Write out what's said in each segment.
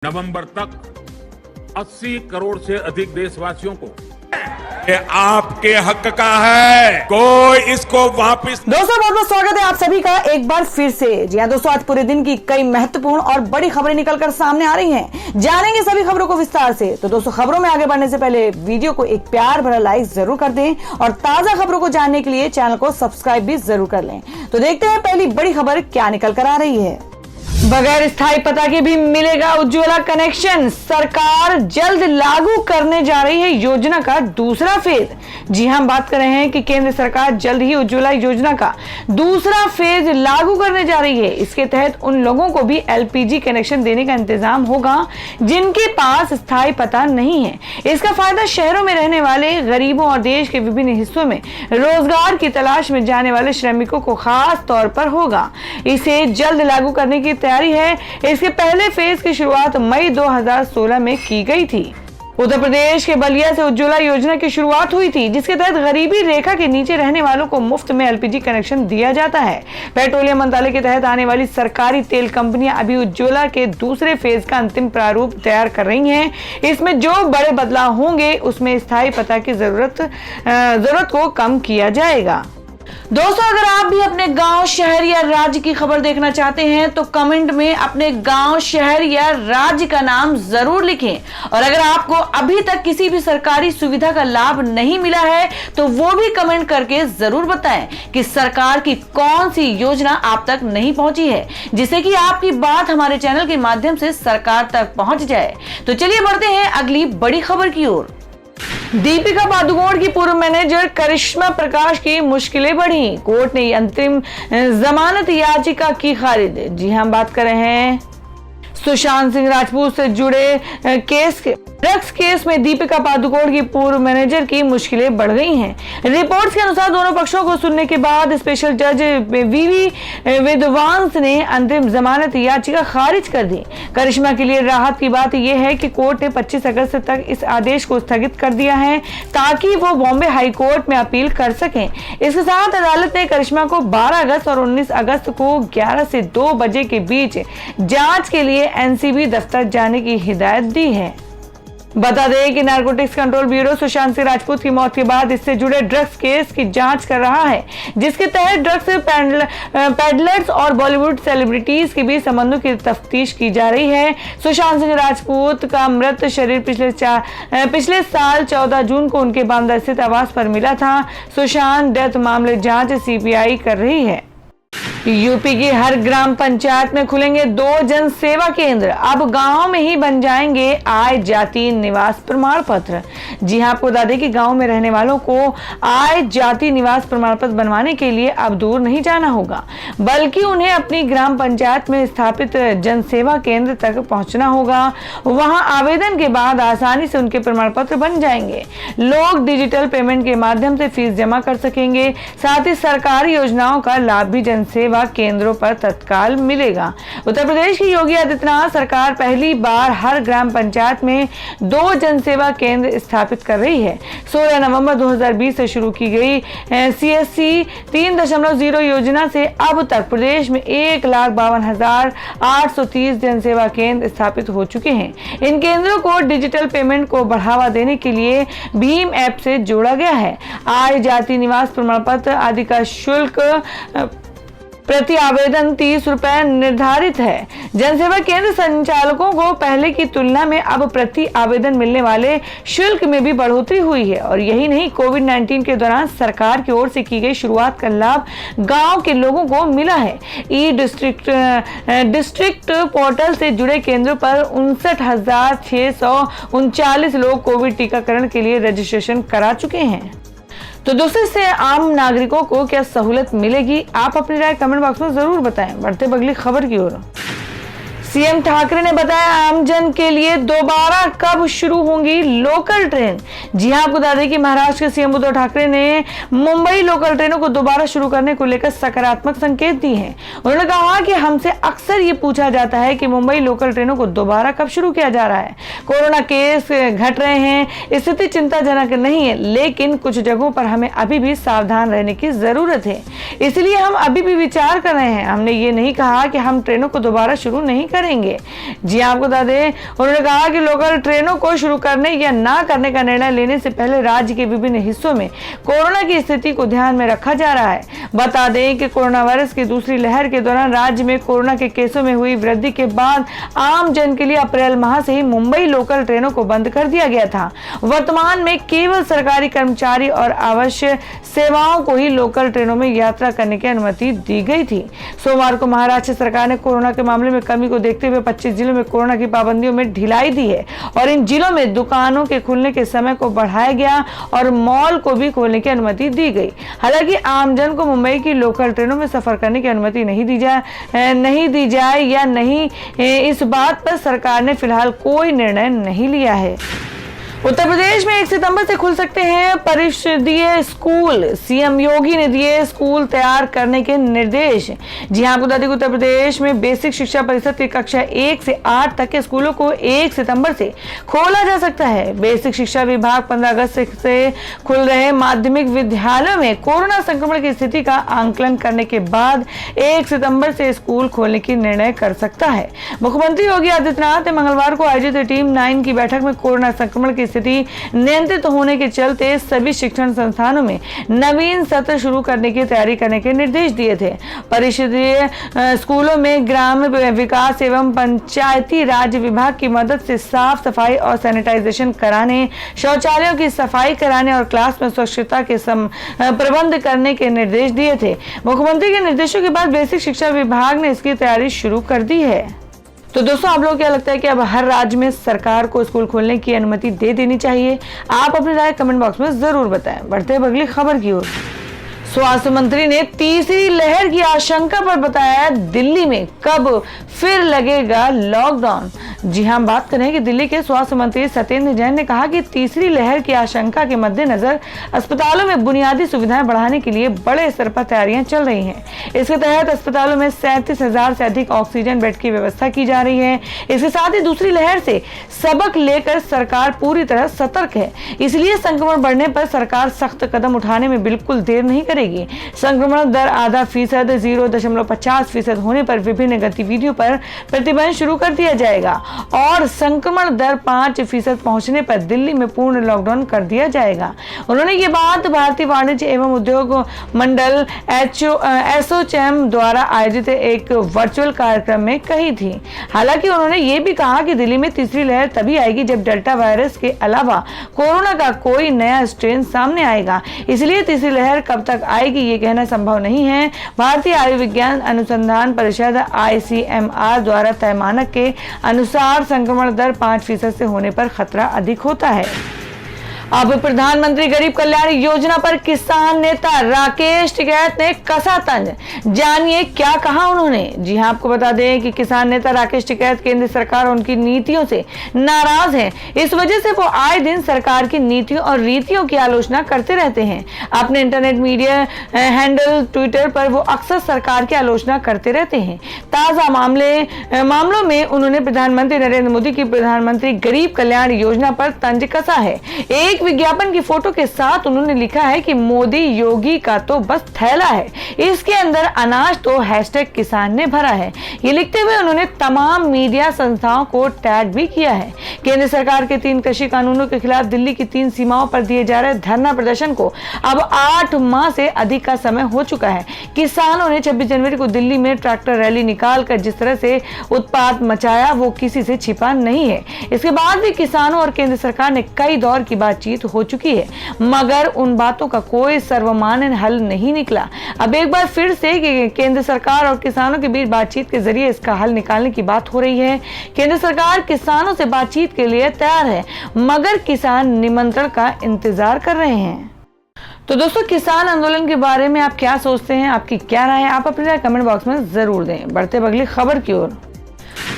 नवंबर तक 80 करोड़ से अधिक देशवासियों को ये आपके हक का है, कोई इसको वापस। दोस्तों बहुत बहुत स्वागत है आप सभी का एक बार फिर से। जी हाँ दोस्तों, आज पूरे दिन की कई महत्वपूर्ण और बड़ी खबरें निकलकर सामने आ रही हैं। जानेंगे सभी खबरों को विस्तार से। तो दोस्तों खबरों में आगे बढ़ने से पहले वीडियो को एक प्यार भरा लाइक जरूर कर दें और ताजा खबरों को जानने के लिए चैनल को सब्सक्राइब भी जरूर कर लें। तो देखते हैं पहली बड़ी खबर क्या निकल कर आ रही है। बगैर स्थायी पता के भी मिलेगा उज्ज्वला कनेक्शन, सरकार जल्द लागू करने जा रही है योजना का दूसरा फेज। जी हां, बात कर रहे हैं कि केंद्र सरकार जल्द ही उज्ज्वला योजना का दूसरा फेज लागू करने जा रही है। इसके तहत उन लोगों को भी एलपीजी कनेक्शन देने का इंतजाम होगा जिनके पास स्थायी पता नहीं है। इसका फायदा शहरों में रहने वाले गरीबों और देश के विभिन्न हिस्सों में रोजगार की तलाश में जाने वाले श्रमिकों को खास तौर पर होगा। इसे जल्द लागू करने की तैयारी है। इसके पहले फेज की शुरुआत मई 2016 में की गई थी। उत्तर प्रदेश के बलिया से उज्ज्वला योजना की शुरुआत हुई थी, जिसके तहत गरीबी रेखा के नीचे रहने वालों को मुफ्त में एलपीजी कनेक्शन दिया जाता है। पेट्रोलियम मंत्रालय के तहत आने वाली सरकारी तेल कंपनियां अभी उज्ज्वला के दूसरे फेज का अंतिम प्रारूप तैयार कर रही हैं। इसमें जो बड़े बदलाव होंगे उसमें स्थायी पता की जरूरत को कम किया जाएगा। दोस्तों अगर आप भी अपने गांव, शहर या राज्य की खबर देखना चाहते हैं तो कमेंट में अपने गांव, शहर या राज्य का नाम जरूर लिखें। और अगर आपको अभी तक किसी भी सरकारी सुविधा का लाभ नहीं मिला है तो वो भी कमेंट करके जरूर बताएं कि सरकार की कौन सी योजना आप तक नहीं पहुंची है, जिससे कि आपकी बात हमारे चैनल के माध्यम से सरकार तक पहुंच जाए। तो चलिए बढ़ते हैं अगली बड़ी खबर की ओर। दीपिका पादुकोण की पूर्व मैनेजर करिश्मा प्रकाश की मुश्किलें बढ़ी, कोर्ट ने अंतरिम जमानत याचिका की खारिज। जी हां, बात कर रहे हैं सुशांत सिंह राजपूत से जुड़े ड्रग्स केस में दीपिका पादुकोण की पूर्व मैनेजर की मुश्किलें बढ़ गई हैं। रिपोर्ट्स के अनुसार दोनों पक्षों को सुनने के बाद स्पेशल जज वीवी विद्वांस ने अंतरिम जमानत याचिका खारिज कर दी। करिश्मा के लिए राहत की बात यह है कि कोर्ट ने 25 अगस्त तक इस आदेश को स्थगित कर दिया है ताकि वो बॉम्बे हाई कोर्ट में अपील कर सकें। इसके साथ अदालत ने करिश्मा को 12 अगस्त और 19 अगस्त को 11 से 2 बजे के बीच जांच के लिए एनसीबी दफ्तर जाने की हिदायत दी है। बता दें कि narcotics control bureau Sushant Singh Rajput की मौत के बाद इससे जुड़े ड्रग्स केस की जांच कर रहा है, जिसके तहत ड्रग्स पैडलर्स और बॉलीवुड सेलिब्रिटीज के बीच संबंधों की तफ्तीश की जा रही है। सुशांत सिंह राजपूत का मृत शरीर पिछले साल 14 जून को उनके बांदा स्थित आवास पर मिला था। सुशांत डेथ मामले जांच सीबीआई कर रही है। यूपी की हर ग्राम पंचायत में खुलेंगे 2 जन सेवा केंद्र। अब गांव में ही बन जाएंगे आय जाति निवास प्रमाण पत्र। जी हां, आपको बता दें कि गांव में रहने वालों को आय जाति निवास प्रमाण पत्र बनवाने के लिए अब दूर नहीं जाना होगा, बल्कि उन्हें अपनी ग्राम पंचायत में स्थापित जन सेवा केंद्र तक पहुंचना होगा। वहां आवेदन के बाद आसानी से उनके प्रमाण पत्र बन जाएंगे। लोग डिजिटल पेमेंट के माध्यम से फीस जमा कर सकेंगे। साथ ही सरकारी योजनाओं का लाभ भी जन सेवा केंद्रों पर तत्काल मिलेगा। उत्तर प्रदेश की योगी आदित्यनाथ सरकार पहली बार हर ग्राम पंचायत में 2 जन सेवा केंद्र स्थापित कर रही है। 16 नवंबर 2020 से शुरू की गई CSC 3.0 योजना से अब तक प्रदेश में 1,52,830 जन सेवा केंद्र स्थापित हो चुके हैं। इन केंद्रों को डिजिटल पेमेंट को बढ़ावा देने के लिए भीम ऐप से जोड़ा गया है। आय जाति निवास प्रमाण पत्र आदि का शुल्क प्रति आवेदन 30 रुपए निर्धारित है। जनसेवा केंद्र संचालकों को पहले की तुलना में अब प्रति आवेदन मिलने वाले शुल्क में भी बढ़ोतरी हुई है। और यही नहीं, कोविड-19 के दौरान सरकार की ओर से की गई शुरुआत का लाभ गांव के लोगों को मिला है। डिस्ट्रिक्ट पोर्टल से जुड़े केंद्रों पर 59,639 लोग कोविड टीकाकरण के लिए रजिस्ट्रेशन करा चुके हैं। तो दोस्तों, इससे आम नागरिकों को क्या सहूलत मिलेगी? आप अपनी राय कमेंट बॉक्स में जरूर बताएं। बढ़ते अगली खबर की ओर। सीएम ठाकरे ने बताया आमजन के लिए दोबारा कब शुरू होंगी लोकल ट्रेन। जी हां, आपको बता दें कि महाराष्ट्र के सीएम उद्धव ठाकरे ने मुंबई लोकल ट्रेनों को दोबारा शुरू करने को लेकर सकारात्मक संकेत दिए हैं। उन्होंने कहा कि हमसे अक्सर ये पूछा जाता है कि मुंबई लोकल ट्रेनों को दोबारा कब शुरू किया जा रहा है। कोरोना केस घट रहे हैं, स्थिति चिंताजनक नहीं है, लेकिन कुछ जगहों पर हमें अभी भी सावधान रहने की जरूरत है। इसलिए हम अभी भी विचार कर रहे हैं। हमने ये नहीं कहा कि हम ट्रेनों को दोबारा शुरू नहीं करेंगे। करेंगे। जी आपको बता दें, उन्होंने कहा कि लोकल ट्रेनों को शुरू करने या ना करने का निर्णय लेने से पहले राज्य के विभिन्न हिस्सों में कोरोना की स्थिति को ध्यान में रखा जा रहा है। बता दें कि कोरोना वायरस की दूसरी लहर के दौरान राज्य में कोरोना के केसों में हुई वृद्धि के बाद आम जन के लिए अप्रैल माह से ही मुंबई लोकल ट्रेनों को बंद कर दिया गया था। वर्तमान में केवल सरकारी कर्मचारी और आवश्यक सेवाओं को ही लोकल ट्रेनों में यात्रा करने की अनुमति दी गई थी। सोमवार को महाराष्ट्र सरकार ने कोरोना के मामले में कमी को देखते हुए 25 जिलों में कोरोना की पाबंदियों में ढिलाई दी है और इन जिलों में दुकानों के खुलने के समय को बढ़ाया गया और मॉल को भी खोलने की अनुमति दी गई। हालांकि आमजन को मुंबई की लोकल ट्रेनों में सफर करने की अनुमति नहीं दी जाए या नहीं, इस बात पर सरकार ने फिलहाल कोई निर्णय नहीं लिया है। उत्तर प्रदेश में 1 सितंबर से खुल सकते हैं परिषदीय स्कूल। सीएम योगी ने दिए स्कूल तैयार करने के निर्देश। जी हां, आपको बता दें कि उत्तर प्रदेश में बेसिक शिक्षा परिषद की कक्षा 1 से 8 तक के स्कूलों को 1 सितंबर से खोला जा सकता है। बेसिक शिक्षा विभाग 15 अगस्त से खुल रहे माध्यमिक विद्यालयों में कोरोना संक्रमण की स्थिति का आंकलन करने के बाद 1 सितंबर से स्कूल खोलने की निर्णय कर सकता है। मुख्यमंत्री योगी आदित्यनाथ ने मंगलवार को आयोजित टीम 9 की बैठक में कोरोना संक्रमण की स्थिति नियंत्रित होने के चलते सभी शिक्षण संस्थानों में नवीन सत्र शुरू करने की तैयारी करने के निर्देश दिए थे। परिषदीय स्कूलों में ग्राम विकास एवं पंचायती राज विभाग की मदद से साफ सफाई और सैनिटाइजेशन कराने, शौचालयों की सफाई कराने और क्लास में स्वच्छता के प्रबंध करने के निर्देश दिए थे। मुख्यमंत्री के निर्देशों के बाद बेसिक शिक्षा विभाग ने इसकी तैयारी शुरू कर दी है। तो दोस्तों, आप लोगों को क्या लगता है कि अब हर राज्य में सरकार को स्कूल खोलने की अनुमति दे देनी चाहिए? आप अपनी राय कमेंट बॉक्स में जरूर बताएं। बढ़ते हैं अगली खबर की ओर। स्वास्थ्य मंत्री ने तीसरी लहर की आशंका पर बताया दिल्ली में कब फिर लगेगा लॉकडाउन। जी हां, बात करें कि दिल्ली के स्वास्थ्य मंत्री सत्येंद्र जैन ने कहा कि तीसरी लहर की आशंका के मद्देनजर अस्पतालों में बुनियादी सुविधाएं बढ़ाने के लिए बड़े स्तर पर तैयारियां चल रही हैं। इसके तहत अस्पतालों में 37,000 से अधिक ऑक्सीजन बेड की व्यवस्था की जा रही है। इसके साथ ही दूसरी लहर से सबक लेकर सरकार पूरी तरह सतर्क है, इसलिए संक्रमण बढ़ने पर सरकार सख्त कदम उठाने में बिल्कुल देर नहीं करेगी। संक्रमण दर आधा फीसद 0.50% होने पर विभिन्न गतिविधियों पर प्रतिबंध शुरू कर दिया जाएगा और संक्रमण दर 5% पहुंचने पर दिल्ली में पूर्ण लॉकडाउन कर दिया जाएगा। उन्होंने ये बात भारतीय वाणिज्य एवं उद्योग मंडल एसोचैम द्वारा आयोजित एक वर्चुअल कार्यक्रम में कही थी। हालांकि उन्होंने ये भी कहा कि दिल्ली में तीसरी लहर तभी आएगी जब डेल्टा वायरस के अलावा कोरोना का कोई नया स्ट्रेन सामने आएगा, इसलिए तीसरी लहर कब तक आएगी ये कहना संभव नहीं है। भारतीय आयुर्विज्ञान अनुसंधान परिषद ICMR द्वारा तय मानक के अनुसार संक्रमण दर 5% से होने पर खतरा अधिक होता है। अब प्रधानमंत्री गरीब कल्याण योजना पर किसान नेता राकेश टिकैत ने कसा तंज। जानिए क्या कहा उन्होंने। जी हां, आपको बता दें कि किसान नेता राकेश टिकैत केंद्र सरकार और उनकी नीतियों से नाराज हैं। इस वजह से वो आए दिन सरकार की नीतियों और रीतियों की आलोचना करते रहते हैं। अपने इंटरनेट मीडिया हैंडल ट्विटर पर वो अक्सर सरकार की आलोचना करते रहते हैं। ताजा मामलों में उन्होंने प्रधानमंत्री नरेंद्र मोदी की प्रधानमंत्री गरीब कल्याण योजना पर तंज कसा है। एक विज्ञापन की फोटो के साथ उन्होंने लिखा है कि मोदी योगी का तो बस थैला है, इसके अंदर अनाज तो हैशटैग किसान ने भरा है। ये लिखते हुए उन्होंने तमाम मीडिया संस्थाओं को टैग भी किया है। केंद्र सरकार के 3 कृषि कानूनों के खिलाफ दिल्ली की 3 सीमाओं पर दिए जा रहे धरना प्रदर्शन को अब 8 माह से अधिक का समय हो चुका है। किसानों ने 26 जनवरी को दिल्ली में ट्रैक्टर रैली निकालकर जिस तरह से उत्पात मचाया वो किसी से छिपा नहीं है। इसके बाद भी किसानों और केंद्र सरकार ने कई दौर की बातचीत हो चुकी है, मगर उन बातों का कोई सर्वमान्य हल नहीं निकला। अब एक बार फिर से केंद्र सरकार और किसानों के बीच बातचीत के जरिए इसका हल निकालने की बात हो रही है। केंद्र सरकार किसानों से बातचीत के लिए तैयार है, मगर किसान निमंत्रण का इंतजार कर रहे हैं। तो दोस्तों, किसान आंदोलन के बारे में आप क्या सोचते हैं? आपकी क्या राय है? आप अपनी राय कमेंट बॉक्स में जरूर दें। बढ़ते अगली खबर की ओर।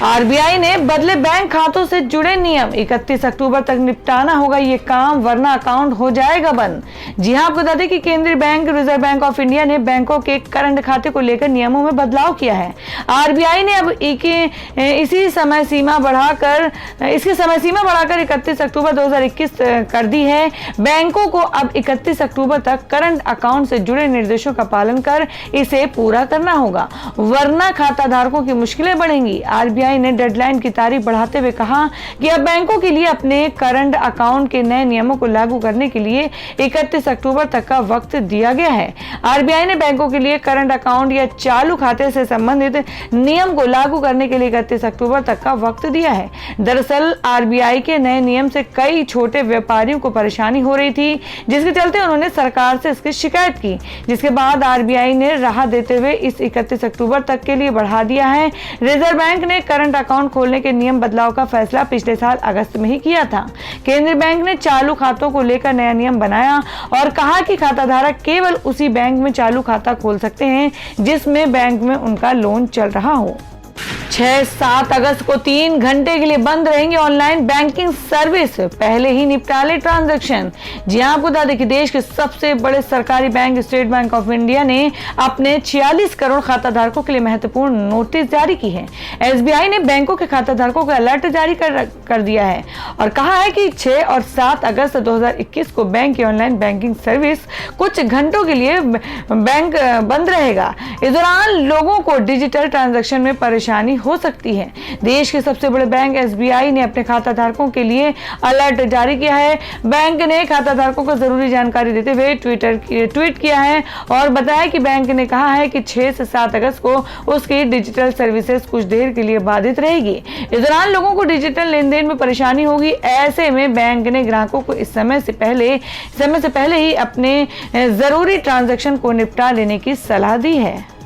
आरबीआई ने बदले बैंक खातों से जुड़े नियम। 31 अक्टूबर तक निपटाना होगा ये काम, वरना अकाउंट हो जाएगा बंद। जी हां, आपको बता दें कि केंद्रीय bank reserve bank of India ने बैंकों के करंट खाते को लेकर नियमों में बदलाव किया है। आरबीआई ने अब इसकी समय सीमा बढ़ाकर 31 अक्टूबर 2021 कर दी है। बैंकों को अब 31 अक्टूबर तक करंट अकाउंट से जुड़े निर्देशों का पालन कर इसे पूरा करना होगा, वरना खाता धारकों की मुश्किलें बढ़ेंगी। आरबीआई आरबीआई ने डेडलाइन की तारीख बढ़ाते हुए कहा कि अब बैंकों के लिए अपने करंट अकाउंट के नए नियमों को लागू करने के लिए 31 अक्टूबर तक का वक्त दिया गया है। आरबीआई ने बैंकों के लिए करंट अकाउंट या चालू खाते से संबंधित नियम को लागू करने के लिए 31 अक्टूबर तक का वक्त दिया है। दरअसल आरबीआई के नए नियम से कई छोटे व्यापारियों को परेशानी हो रही थी, जिसके चलते उन्होंने सरकार से इसकी शिकायत की, जिसके बाद आरबीआई ने राहत देते हुए इस 31 अक्टूबर तक के लिए बढ़ा दिया है। रिजर्व बैंक ने करंट अकाउंट खोलने के नियम बदलाव का फैसला पिछले साल अगस्त में ही किया था। केंद्रीय बैंक ने चालू खातों को लेकर नया नियम बनाया और कहा कि खाताधारक केवल उसी बैंक में चालू खाता खोल सकते हैं जिसमें बैंक में उनका लोन चल रहा हो। 6-7 अगस्त को 3 घंटे के लिए बंद रहेंगे ऑनलाइन बैंकिंग सर्विस, पहले ही निपटा ले ट्रांजैक्शन। जी हां, आपको बता दें कि देश के सबसे बड़े सरकारी bank state bank of India ने अपने 46 करोड़ खाता धारकों के लिए महत्वपूर्ण नोटिस जारी की है। एसबीआई ने बैंकों के खाता धारकों को अलर्ट जारी कर दिया है और कहा है कि 6 और 7 अगस्त 2021 को बैंक की ऑनलाइन बैंकिंग सर्विस कुछ घंटों के लिए बैंक बंद रहेगा। इस दौरान लोगों को डिजिटल ट्रांजैक्शन में परेशानी हो सकती है। देश के सबसे बड़े बैंक एसबीआई ने अपने खाता धारकों के लिए अलर्ट जारी किया है। बैंक ने खाता धारकों को जरूरी जानकारी देते हुए ट्वीट किया है और बताया कि बैंक ने कहा है कि 6 से 7 अगस्त को उसकी डिजिटल सर्विसेज कुछ देर के लिए बाधित रहेगी। इस दौरान लोगों को डिजिटल लेन देन में परेशानी होगी। ऐसे में बैंक ने ग्राहकों को इस समय से पहले ही अपने जरूरी ट्रांजैक्शन को निपटा लेने की सलाह दी है।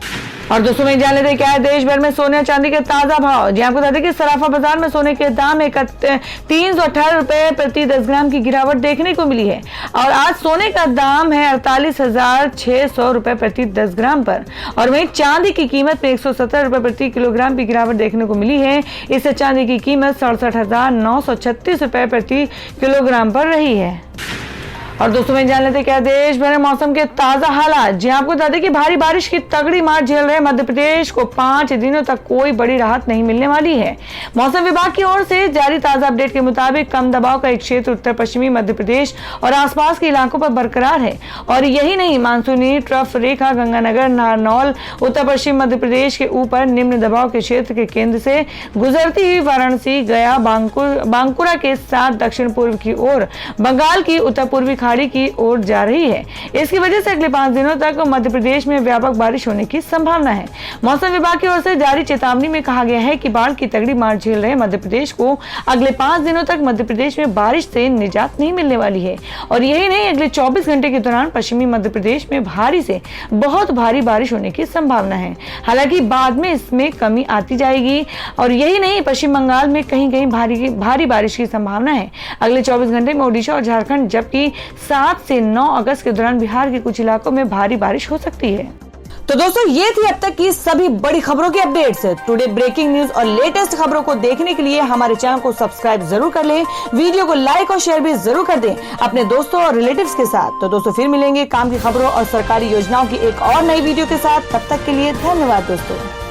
और दोस्तों में जान लेते हैं क्या है देश भर में सोने और चांदी के ताजा भाव। जी आपको बता दें कि सराफा बाजार में सोने के दाम 318 रुपए प्रति 10 ग्राम की गिरावट देखने को मिली है और आज सोने का दाम है 48,600 रुपए प्रति 10 ग्राम पर। और वहीं चांदी की कीमत में 170 रुपए प्रति किलोग्राम की गिरावट देखने को मिली है। इससे चांदी की कीमत 67,936 रुपए प्रति किलोग्राम पर रही है। और दोस्तों में जान लेते हैं क्या देश भर में मौसम के ताजा हालात। जी आपको बता दें कि भारी बारिश की तगड़ी मार झेल रहे मध्य प्रदेश को 5 दिनों तक कोई बड़ी राहत नहीं मिलने वाली है। मौसम विभाग की ओर से जारी ताजा अपडेट के मुताबिक कम दबाव का एक क्षेत्र उत्तर पश्चिमी मध्य प्रदेश और आसपास के इलाकों पर बरकरार है और यही नहीं, मानसूनी ट्रफ रेखा गंगानगर, नारनौल, उत्तर पश्चिम मध्य प्रदेश के ऊपर निम्न दबाव के क्षेत्र के केंद्र से गुजरती हुई वाराणसी, गया, बांकुरा के साथ दक्षिण पूर्व की ओर बंगाल की उत्तर पूर्वी खाड़ी की ओर जा रही है। इसकी वजह से अगले 5 दिनों तक मध्य प्रदेश में व्यापक बारिश होने की संभावना है। मौसम विभाग की ओर से जारी चेतावनी में कहा गया है कि बाढ़ की तगड़ी मार झेल रहे मध्य प्रदेश को अगले 5 दिनों तक मध्य प्रदेश में बारिश से निजात नहीं मिलने वाली है। और यही नहीं, अगले 24 घंटे के दौरान पश्चिमी मध्य प्रदेश में भारी से बहुत भारी बारिश होने की संभावना है। हालांकि बाद में इसमें कमी आती जाएगी। और यही नहीं, पश्चिम बंगाल में कहीं कहीं भारी बारिश की संभावना है अगले 24 घंटे में ओडिशा और झारखंड, जबकि 7 से 9 अगस्त के दौरान बिहार के कुछ इलाकों में भारी बारिश हो सकती है। तो दोस्तों ये थी अब तक की सभी बड़ी खबरों की अपडेट्स। टुडे ब्रेकिंग न्यूज और लेटेस्ट खबरों को देखने के लिए हमारे चैनल को सब्सक्राइब जरूर कर लें, वीडियो को लाइक और शेयर भी जरूर कर दें अपने दोस्तों और रिलेटिव्स के साथ। तो दोस्तों फिर मिलेंगे काम की खबरों और सरकारी योजनाओं की एक और नई वीडियो के साथ। तब तक के लिए धन्यवाद दोस्तों।